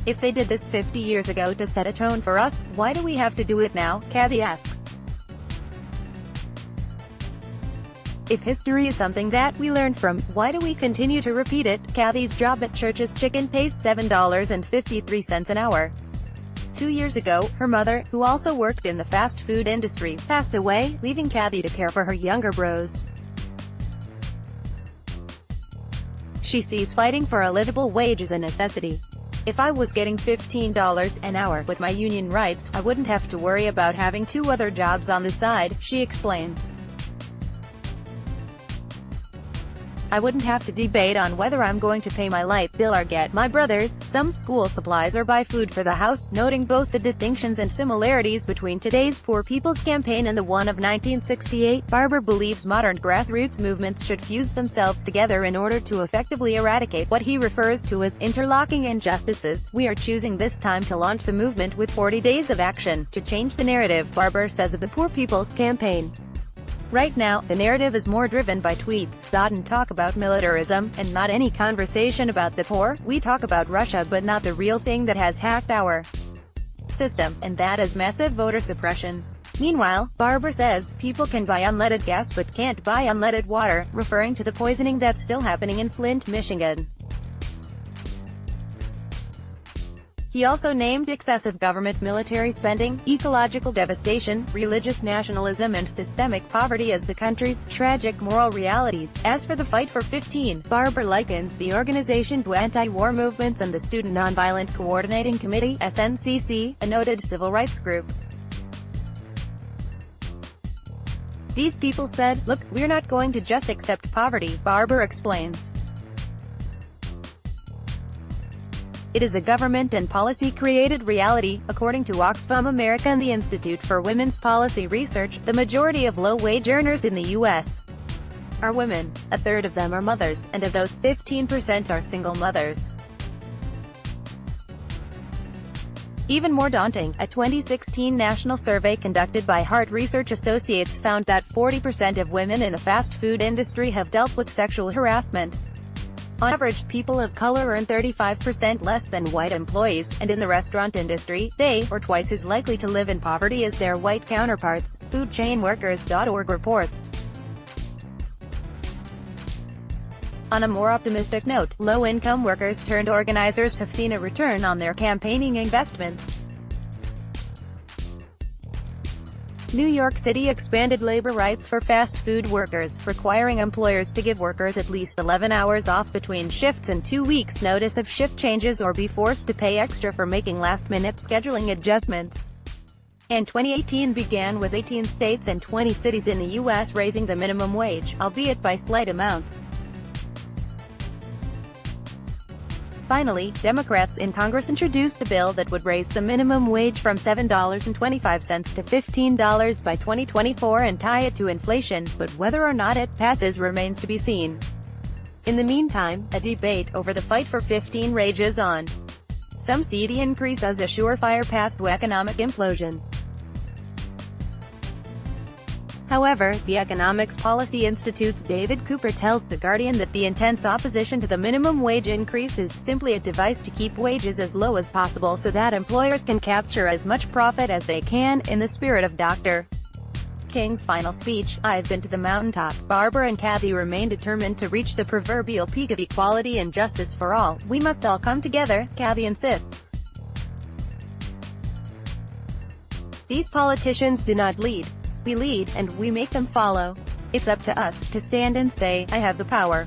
If they did this 50 years ago to set a tone for us, why do we have to do it now? Cathey asks. If history is something that we learn from, why do we continue to repeat it? Cathey's job at Church's Chicken pays $7.53 an hour. 2 years ago, her mother, who also worked in the fast food industry, passed away, leaving Cathey to care for her younger bros. She sees fighting for a livable wage as a necessity. If I was getting $15 an hour with my union rights, I wouldn't have to worry about having 2 other jobs on the side, she explains. I wouldn't have to debate on whether I'm going to pay my light bill or get my brother's some school supplies or buy food for the house, noting both the distinctions and similarities between today's Poor People's Campaign and the one of 1968. Barber believes modern grassroots movements should fuse themselves together in order to effectively eradicate what he refers to as interlocking injustices. We are choosing this time to launch the movement with 40 days of action to change the narrative, Barber says of the Poor People's Campaign. Right now, the narrative is more driven by tweets, and talk about militarism, and not any conversation about the poor. We talk about Russia but not the real thing that has hacked our system, and that is massive voter suppression. Meanwhile, Barber says, people can buy unleaded gas but can't buy unleaded water, referring to the poisoning that's still happening in Flint, Michigan. He also named excessive government military spending, ecological devastation, religious nationalism and systemic poverty as the country's tragic moral realities. As for the Fight for 15, Barber likens the organization to anti-war movements and the Student Nonviolent Coordinating Committee, SNCC, a noted civil rights group. These people said, "Look, we're not going to just accept poverty," Barber explains. It is a government and policy-created reality. According to Oxfam America and the Institute for Women's Policy Research, the majority of low-wage earners in the U.S. are women. A third of them are mothers, and of those, 15% are single mothers. Even more daunting, a 2016 national survey conducted by Hart Research Associates found that 40% of women in the fast food industry have dealt with sexual harassment. On average, people of color earn 35% less than white employees, and in the restaurant industry, they are twice as likely to live in poverty as their white counterparts, foodchainworkers.org reports. On a more optimistic note, low-income workers turned organizers have seen a return on their campaigning investments. New York City expanded labor rights for fast food workers, requiring employers to give workers at least 11 hours off between shifts and 2 weeks' notice of shift changes or be forced to pay extra for making last-minute scheduling adjustments. And 2018 began with 18 states and 20 cities in the U.S. raising the minimum wage, albeit by slight amounts. Finally, Democrats in Congress introduced a bill that would raise the minimum wage from $7.25 to $15 by 2024 and tie it to inflation, but whether or not it passes remains to be seen. In the meantime, a debate over the Fight for 15 rages on. Some see the increase as a surefire path to economic implosion. However, the Economics Policy Institute's David Cooper tells The Guardian that the intense opposition to the minimum wage increase is simply a device to keep wages as low as possible so that employers can capture as much profit as they can. In the spirit of Dr. King's final speech, "I've been to the mountaintop," Barber and Cathey remain determined to reach the proverbial peak of equality and justice for all. "We must all come together," Cathey insists. "These politicians do not lead. We lead, and we make them follow. It's up to us to stand and say, I have the power."